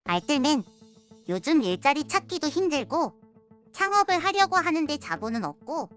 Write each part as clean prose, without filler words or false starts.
알뜰맨, 요즘 일자리 찾기도 힘들고 창업을 하려고 하는데 자본은 없고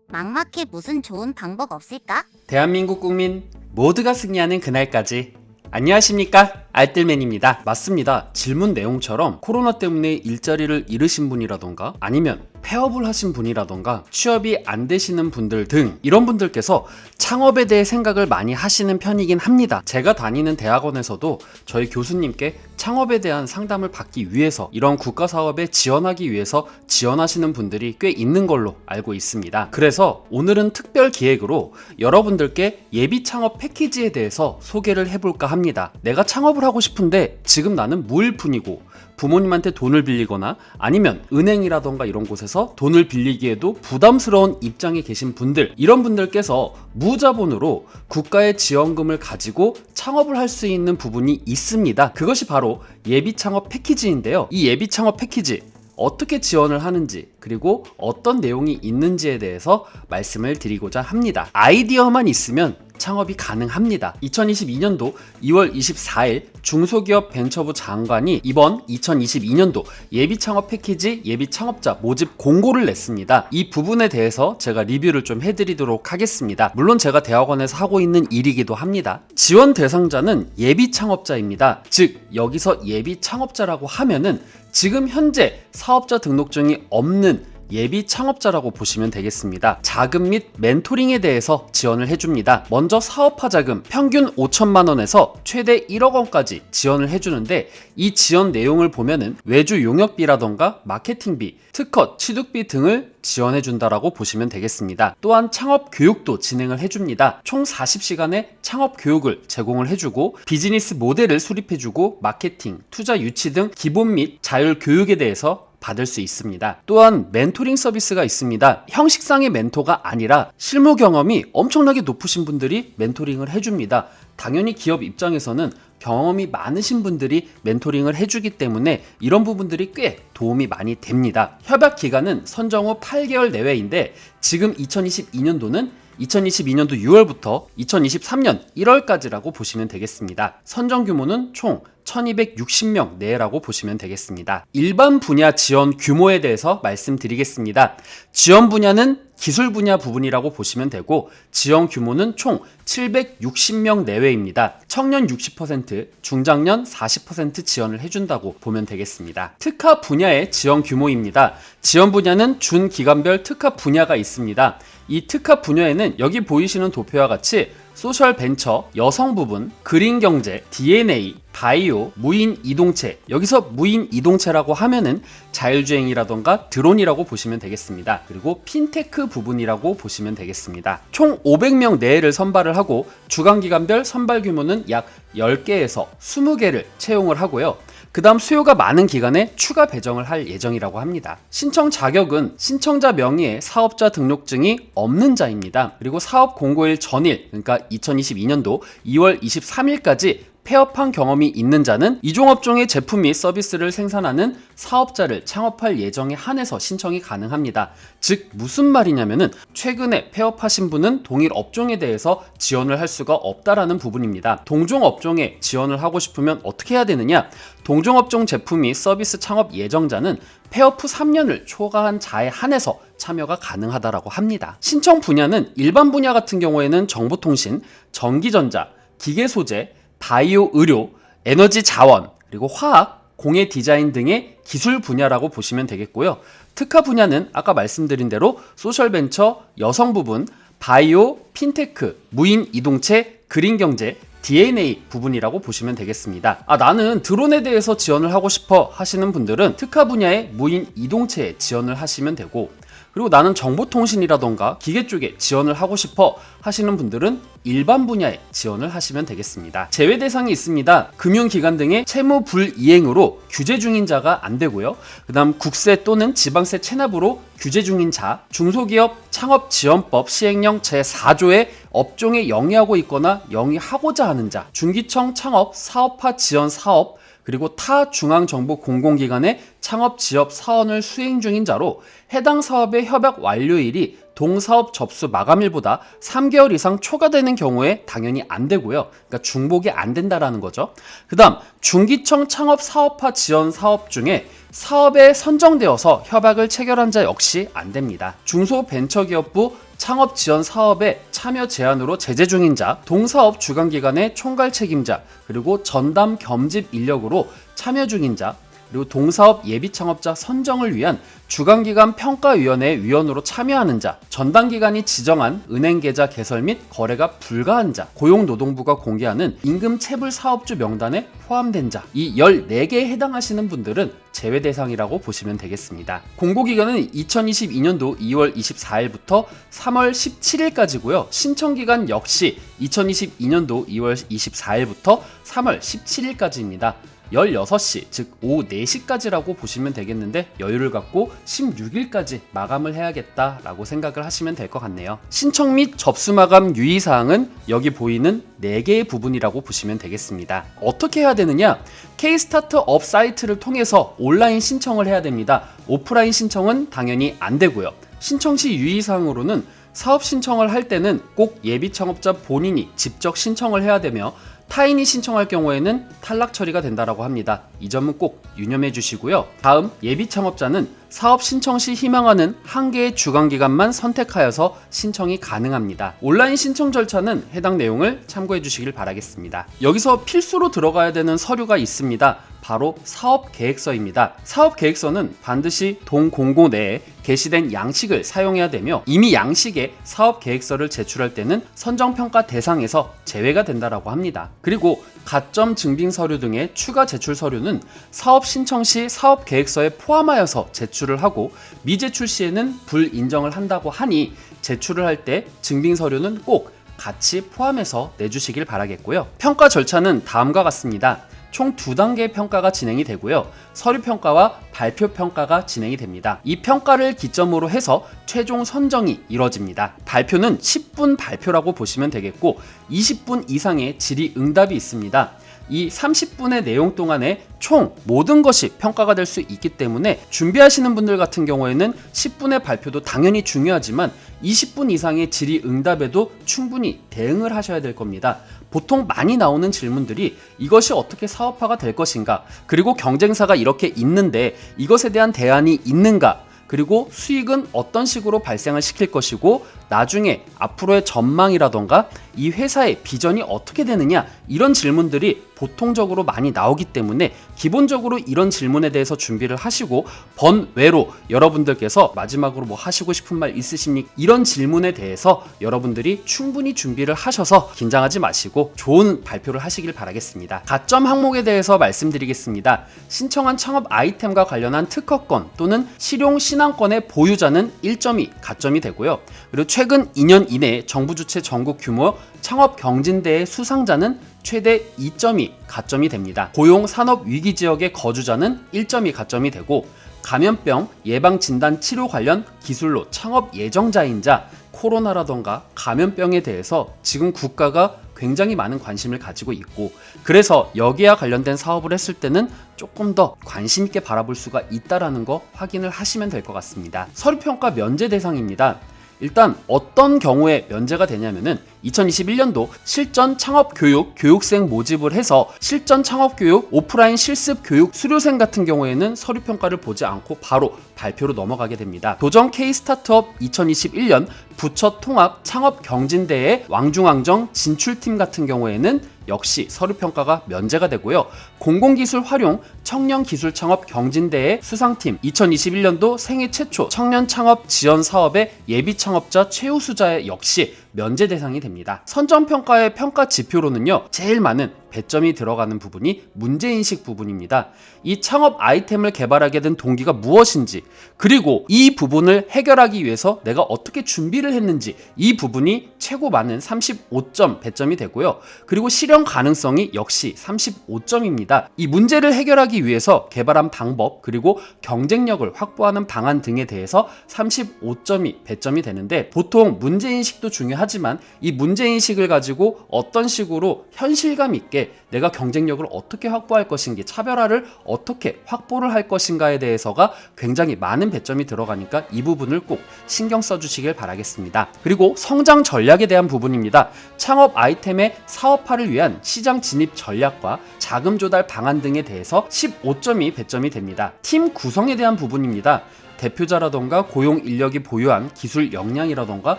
막막해. 무슨 좋은 방법 없을까? 대한민국 국민 모두가 승리하는 그날까지. 안녕하십니까, 알뜰맨입니다. 맞습니다. 질문 내용처럼 코로나 때문에 일자리를 잃으신 분이라던가 아니면 폐업을 하신 분이라던가 취업이 안 되시는 분들 등 이런 분들께서 창업에 대해 생각을 많이 하시는 편이긴 합니다. 제가 다니는 대학원에서도 저희 교수님께 창업에 대한 상담을 받기 위해서 이런 국가 사업에 지원하기 위해서 지원하시는 분들이 꽤 있는 걸로 알고 있습니다. 그래서 오늘은 특별 기획으로 여러분들께 예비 창업 패키지에 대해서 소개를 해볼까 합니다. 내가 창업을 하고 싶은데 지금 나는 무일푼이고 부모님한테 돈을 빌리거나 아니면 은행이라던가 이런 곳에서 돈을 빌리기에도 부담스러운 입장에 계신 분들, 이런 분들께서 무자본으로 국가의 지원금을 가지고 창업을 할 수 있는 부분이 있습니다. 그것이 바로 예비 창업 패키지인데요. 이 예비 창업 패키지 어떻게 지원을 하는지, 그리고 어떤 내용이 있는지에 대해서 말씀을 드리고자 합니다. 아이디어만 있으면 창업이 가능합니다. 2022년도 2월 24일 중소기업 벤처부 장관이 이번 2022년도 예비 창업 패키지 예비 창업자 모집 공고를 냈습니다. 이 부분에 대해서 제가 리뷰를 좀 해드리도록 하겠습니다. 물론 제가 대학원에서 하고 있는 일이기도 합니다. 지원 대상자는 예비 창업자입니다. 즉 여기서 예비 창업자라고 하면은 지금 현재 사업자 등록증이 없는 예비 창업자라고 보시면 되겠습니다. 자금 및 멘토링에 대해서 지원을 해줍니다. 먼저 사업화 자금 평균 5천만 원에서 최대 1억 원까지 지원을 해주는데, 이 지원 내용을 보면은 외주 용역비라던가 마케팅비, 특허, 취득비 등을 지원해준다라고 보시면 되겠습니다. 또한 창업 교육도 진행을 해줍니다. 총 40시간의 창업 교육을 제공을 해주고 비즈니스 모델을 수립해주고 마케팅, 투자 유치 등 기본 및 자율 교육에 대해서 받을 수 있습니다. 또한 멘토링 서비스가 있습니다. 형식상의 멘토가 아니라 실무 경험이 엄청나게 높으신 분들이 멘토링을 해줍니다. 당연히 기업 입장에서는 경험이 많으신 분들이 멘토링을 해주기 때문에 이런 부분들이 꽤 도움이 많이 됩니다. 협약 기간은 선정 후 8개월 내외인데 지금 2022년도는 2022년도 6월부터 2023년 1월까지라고 보시면 되겠습니다. 선정 규모는 총 1260명 내라고 보시면 되겠습니다. 일반 분야 지원 규모에 대해서 말씀드리겠습니다. 지원 분야는 기술 분야 부분이라고 보시면 되고 지원 규모는 총 760명 내외입니다. 청년 60%, 중장년 40% 지원을 해준다고 보면 되겠습니다. 특화 분야의 지원 규모입니다. 지원 분야는 준기관별 특화 분야가 있습니다. 이 특화 분야에는 여기 보이시는 도표와 같이 소셜 벤처, 여성 부분, 그린 경제, DNA, 바이오, 무인 이동체, 여기서 무인 이동체라고 하면은 자율주행이라던가 드론이라고 보시면 되겠습니다. 그리고 핀테크 부분이라고 보시면 되겠습니다. 총 500명 내외를 선발을 하고 주간기간별 선발 규모는 약 10개에서 20개를 채용을 하고요. 그 다음 수요가 많은 기간에 추가 배정을 할 예정이라고 합니다. 신청 자격은 신청자 명의의 사업자 등록증이 없는 자입니다. 그리고 사업 공고일 전일, 그러니까 2022년도 2월 23일까지 폐업한 경험이 있는 자는 이종업종의 제품 및 서비스를 생산하는 사업자를 창업할 예정에 한해서 신청이 가능합니다. 즉 무슨 말이냐면은 최근에 폐업하신 분은 동일 업종에 대해서 지원을 할 수가 없다라는 부분입니다. 동종 업종에 지원을 하고 싶으면 어떻게 해야 되느냐? 동종업종 제품 및 서비스 창업 예정자는 폐업 후 3년을 초과한 자에 한해서 참여가 가능하다라고 합니다. 신청 분야는 일반 분야 같은 경우에는 정보통신, 전기전자, 기계소재, 바이오 의료, 에너지 자원, 그리고 화학, 공예 디자인 등의 기술 분야라고 보시면 되겠고요. 특화 분야는 아까 말씀드린 대로 소셜벤처, 여성 부분, 바이오, 핀테크, 무인 이동체, 그린 경제, DNA 부분이라고 보시면 되겠습니다. 나는 드론에 대해서 지원을 하고 싶어 하시는 분들은 특화 분야의 무인 이동체에 지원을 하시면 되고, 그리고 나는 정보통신이라던가 기계 쪽에 지원을 하고 싶어 하시는 분들은 일반 분야에 지원을 하시면 되겠습니다. 제외 대상이 있습니다. 금융기관 등의 채무 불이행으로 규제 중인 자가 안 되고요. 그 다음 국세 또는 지방세 체납으로 규제 중인 자, 중소기업 창업지원법 시행령 제4조의 업종에 영위하고 있거나 영위하고자 하는 자, 중기청 창업 사업화 지원 사업, 그리고 타 중앙정부 공공기관의 창업 지역 사원을 수행 중인 자로 해당 사업의 협약 완료일이 동사업 접수 마감일보다 3개월 이상 초과되는 경우에 당연히 안 되고요. 그러니까 중복이 안 된다라는 거죠. 그 다음 중기청 창업 사업화 지원 사업 중에 사업에 선정되어서 협약을 체결한 자 역시 안 됩니다. 중소벤처기업부 창업 지원 사업에 참여 제한으로 제재 중인 자, 동사업 주관기관의 총괄 책임자, 그리고 전담 겸집 인력으로 참여 중인 자, 그리고 동사업 예비 창업자 선정을 위한 주관기관 평가위원회 위원으로 참여하는 자, 전담기관이 지정한 은행 계좌 개설 및 거래가 불가한 자, 고용노동부가 공개하는 임금 체불 사업주 명단에 포함된 자, 이 14개에 해당하시는 분들은 제외 대상이라고 보시면 되겠습니다. 공고기간은 2022년도 2월 24일부터 3월 17일까지고요. 신청기간 역시 2022년도 2월 24일부터 3월 17일까지입니다. 16시, 즉 오후 4시까지라고 보시면 되겠는데 여유를 갖고 16일까지 마감을 해야겠다라고 생각을 하시면 될 것 같네요. 신청 및 접수 마감 유의사항은 여기 보이는 4개의 부분이라고 보시면 되겠습니다. 어떻게 해야 되느냐? K-스타트업 사이트를 통해서 온라인 신청을 해야 됩니다. 오프라인 신청은 당연히 안 되고요. 신청 시 유의사항으로는 사업 신청을 할 때는 꼭 예비 창업자 본인이 직접 신청을 해야 되며 타인이 신청할 경우에는 탈락 처리가 된다라고 합니다. 이 점은 꼭 유념해 주시고요. 다음 예비 창업자는 사업 신청 시 희망하는 한 개의 주관기관만 선택하여서 신청이 가능합니다. 온라인 신청 절차는 해당 내용을 참고해 주시길 바라겠습니다. 여기서 필수로 들어가야 되는 서류가 있습니다. 바로 사업계획서입니다. 사업계획서는 반드시 동공고 내에 게시된 양식을 사용해야 되며 이미 양식의 사업계획서를 제출할 때는 선정평가 대상에서 제외가 된다라고 합니다. 그리고 가점 증빙 서류 등의 추가 제출 서류는 사업 신청 시 사업계획서에 포함하여서 제출을 하고 미제출 시에는 불인정을 한다고 하니 제출을 할 때 증빙 서류는 꼭 같이 포함해서 내주시길 바라겠고요. 평가 절차는 다음과 같습니다. 총 2단계 평가가 진행이 되고요. 서류 평가와 발표 평가가 진행이 됩니다. 이 평가를 기점으로 해서 최종 선정이 이뤄집니다. 발표는 10분 발표라고 보시면 되겠고 20분 이상의 질의응답이 있습니다. 이 30분의 내용 동안에 총 모든 것이 평가가 될 수 있기 때문에 준비하시는 분들 같은 경우에는 10분의 발표도 당연히 중요하지만 20분 이상의 질의응답에도 충분히 대응을 하셔야 될 겁니다. 보통 많이 나오는 질문들이 이것이 어떻게 사업화가 될 것인가, 그리고 경쟁사가 이렇게 있는데 이것에 대한 대안이 있는가, 그리고 수익은 어떤 식으로 발생을 시킬 것이고 나중에 앞으로의 전망이라던가 이 회사의 비전이 어떻게 되느냐, 이런 질문들이 보통적으로 많이 나오기 때문에 기본적으로 이런 질문에 대해서 준비를 하시고 번외로 여러분들께서 마지막으로 뭐 하시고 싶은 말 있으십니까? 이런 질문에 대해서 여러분들이 충분히 준비를 하셔서 긴장하지 마시고 좋은 발표를 하시길 바라겠습니다. 가점 항목에 대해서 말씀드리겠습니다. 신청한 창업 아이템과 관련한 특허권 또는 실용 신안권의 보유자는 1점이 가점이 되고요. 그리고 최근 2년 이내에 정부 주최 전국 규모 창업 경진대회 수상자는 최대 2점이 가점이 됩니다. 고용 산업 위기 지역의 거주자는 1점이 가점이 되고 감염병 예방 진단 치료 관련 기술로 창업 예정자인 자, 코로나라던가 감염병에 대해서 지금 국가가 굉장히 많은 관심을 가지고 있고 그래서 여기와 관련된 사업을 했을 때는 조금 더 관심 있게 바라볼 수가 있다라는 거 확인을 하시면 될 것 같습니다. 서류평가 면제 대상입니다. 일단 어떤 경우에 면제가 되냐면은 2021년도 실전 창업 교육 교육생 모집을 해서 실전 창업 교육 오프라인 실습 교육 수료생 같은 경우에는 서류 평가를 보지 않고 바로 발표로 넘어가게 됩니다. 도전 K-스타트업 2021년 부처 통합 창업 경진대회 왕중왕정 진출팀 같은 경우에는 역시 서류 평가가 면제가 되고요. 공공기술 활용 청년 기술 창업 경진대회 수상팀 2021년도 생애 최초 청년 창업 지원 사업의 예비 창업자 최우수자의 역시 면제 대상이 됩니다. 선정평가의 평가 지표로는요, 제일 많은 배점이 들어가는 부분이 문제인식 부분입니다. 이 창업 아이템을 개발하게 된 동기가 무엇인지, 그리고 이 부분을 해결하기 위해서 내가 어떻게 준비를 했는지, 이 부분이 최고 많은 35점 배점이 되고요. 그리고 실현 가능성이 역시 35점입니다. 이 문제를 해결하기 위해서 개발한 방법, 그리고 경쟁력을 확보하는 방안 등에 대해서 35점이 배점이 되는데, 보통 문제인식도 중요하지만 이 문제인식을 가지고 어떤 식으로 현실감 있게 때 내가 경쟁력을 어떻게 확보할 것인지, 차별화를 어떻게 확보를 할 것인가에 대해서가 굉장히 많은 배점이 들어가니까 이 부분을 꼭 신경 써주시길 바라겠습니다. 그리고 성장 전략에 대한 부분입니다. 창업 아이템의 사업화를 위한 시장 진입 전략과 자금 조달 방안 등에 대해서 15점이 배점이 됩니다. 팀 구성에 대한 부분입니다. 대표자라던가 고용 인력이 보유한 기술 역량이라던가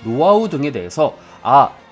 노하우 등에 대해서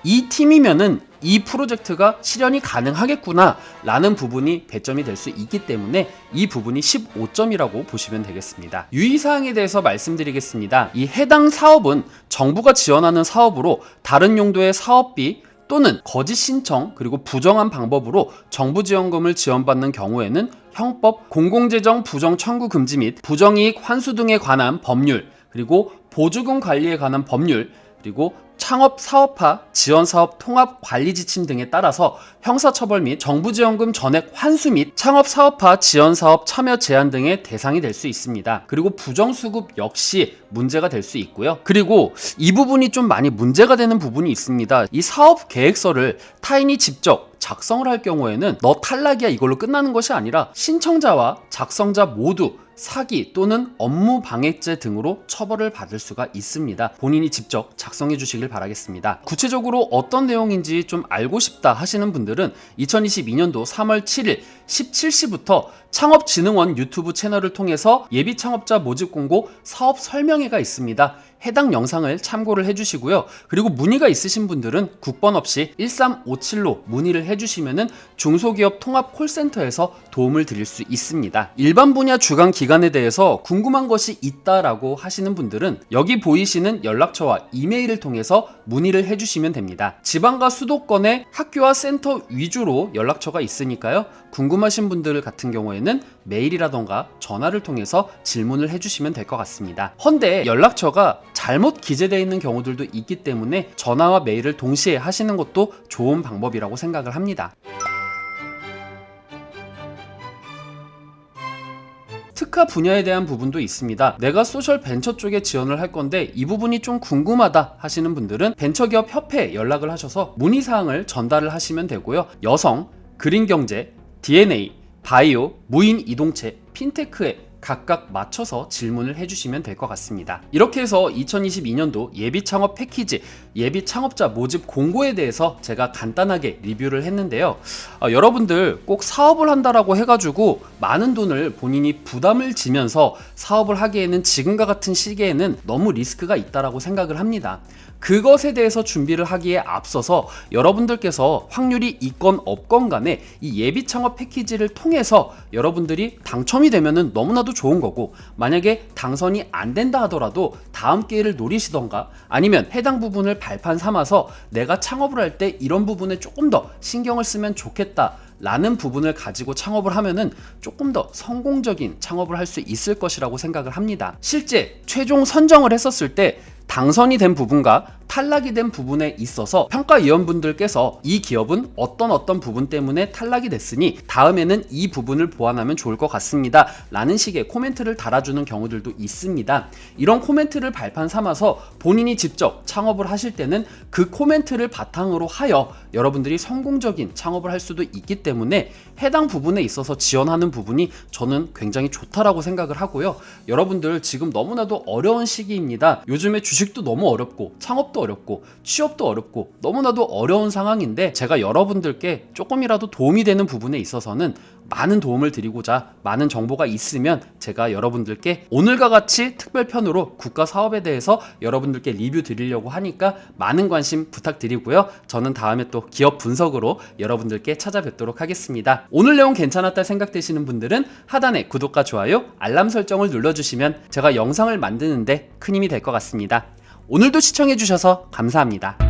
이 팀이면은 이 프로젝트가 실현이 가능하겠구나 라는 부분이 배점이 될 수 있기 때문에 이 부분이 15점이라고 보시면 되겠습니다. 유의사항에 대해서 말씀드리겠습니다. 이 해당 사업은 정부가 지원하는 사업으로 다른 용도의 사업비 또는 거짓 신청 그리고 부정한 방법으로 정부 지원금을 지원받는 경우에는 형법, 공공재정 부정 청구 금지 및 부정이익 환수 등에 관한 법률, 그리고 보조금 관리에 관한 법률, 그리고 창업 사업화, 지원 사업 통합 관리 지침 등에 따라서 형사처벌 및 정부 지원금 전액 환수 및 창업 사업화, 지원 사업 참여 제한 등의 대상이 될 수 있습니다. 그리고 부정수급 역시 문제가 될 수 있고요. 그리고 이 부분이 좀 많이 문제가 되는 부분이 있습니다. 이 사업 계획서를 타인이 직접 작성을 할 경우에는 너 탈락이야 이걸로 끝나는 것이 아니라 신청자와 작성자 모두 사기 또는 업무 방해죄 등으로 처벌을 받을 수가 있습니다. 본인이 직접 작성해 주시길 바라겠습니다. 구체적으로 어떤 내용인지 좀 알고 싶다 하시는 분들은 2022년도 3월 7일 17시부터 창업진흥원 유튜브 채널을 통해서 예비 창업자 모집 공고 사업 설명회가 있습니다. 해당 영상을 참고를 해주시고요. 그리고 문의가 있으신 분들은 국번 없이 1357로 문의를 해주시면은 중소기업 통합 콜센터에서 도움을 드릴 수 있습니다. 일반 분야 주관 기관에 대해서 궁금한 것이 있다라고 하시는 분들은 여기 보이시는 연락처와 이메일을 통해서 문의를 해주시면 됩니다. 지방과 수도권의 학교와 센터 위주로 연락처가 있으니까요. 궁금하신 분들 같은 경우에는 메일이라던가 전화를 통해서 질문을 해주시면 될 것 같습니다. 헌데 연락처가 잘못 기재되어 있는 경우들도 있기 때문에 전화와 메일을 동시에 하시는 것도 좋은 방법이라고 생각을 합니다. 특화 분야에 대한 부분도 있습니다. 내가 소셜 벤처 쪽에 지원을 할 건데 이 부분이 좀 궁금하다 하시는 분들은 벤처기업 협회에 연락을 하셔서 문의사항을 전달을 하시면 되고요. 여성, 그린경제, DNA, 바이오, 무인 이동체, 핀테크에 각각 맞춰서 질문을 해주시면 될 것 같습니다. 이렇게 해서 2022년도 예비 창업 패키지, 예비 창업자 모집 공고에 대해서 제가 간단하게 리뷰를 했는데요. 여러분들 꼭 사업을 한다라고 해가지고 많은 돈을 본인이 부담을 지면서 사업을 하기에는 지금과 같은 시기에는 너무 리스크가 있다라고 생각을 합니다. 그것에 대해서 준비를 하기에 앞서서 여러분들께서 확률이 있건 없건 간에 이 예비 창업 패키지를 통해서 여러분들이 당첨이 되면은 너무나도 좋은 거고, 만약에 당선이 안 된다 하더라도 다음 기회를 노리시던가 아니면 해당 부분을 발판 삼아서 내가 창업을 할 때 이런 부분에 조금 더 신경을 쓰면 좋겠다 라는 부분을 가지고 창업을 하면은 조금 더 성공적인 창업을 할 수 있을 것이라고 생각을 합니다. 실제 최종 선정을 했었을 때 당선이 된 부분과 탈락이 된 부분에 있어서 평가위원분들께서 이 기업은 어떤 부분 때문에 탈락이 됐으니 다음에는 이 부분을 보완하면 좋을 것 같습니다 라는 식의 코멘트를 달아주는 경우들도 있습니다. 이런 코멘트를 발판 삼아서 본인이 직접 창업을 하실 때는 그 코멘트를 바탕으로 하여 여러분들이 성공적인 창업을 할 수도 있기 때문에 해당 부분에 있어서 지원하는 부분이 저는 굉장히 좋다라고 생각을 하고요. 여러분들 지금 너무나도 어려운 시기입니다. 요즘에 주식도 너무 어렵고 창업도 어렵고 취업도 어렵고 너무나도 어려운 상황인데 제가 여러분들께 조금이라도 도움이 되는 부분에 있어서는 많은 도움을 드리고자 많은 정보가 있으면 제가 여러분들께 오늘과 같이 특별편으로 국가 사업에 대해서 여러분들께 리뷰 드리려고 하니까 많은 관심 부탁드리고요. 저는 다음에 또 기업 분석으로 여러분들께 찾아뵙도록 하겠습니다. 오늘 내용 괜찮았다 생각되시는 분들은 하단에 구독과 좋아요, 알람 설정을 눌러주시면 제가 영상을 만드는데 큰 힘이 될 것 같습니다. 오늘도 시청해주셔서 감사합니다.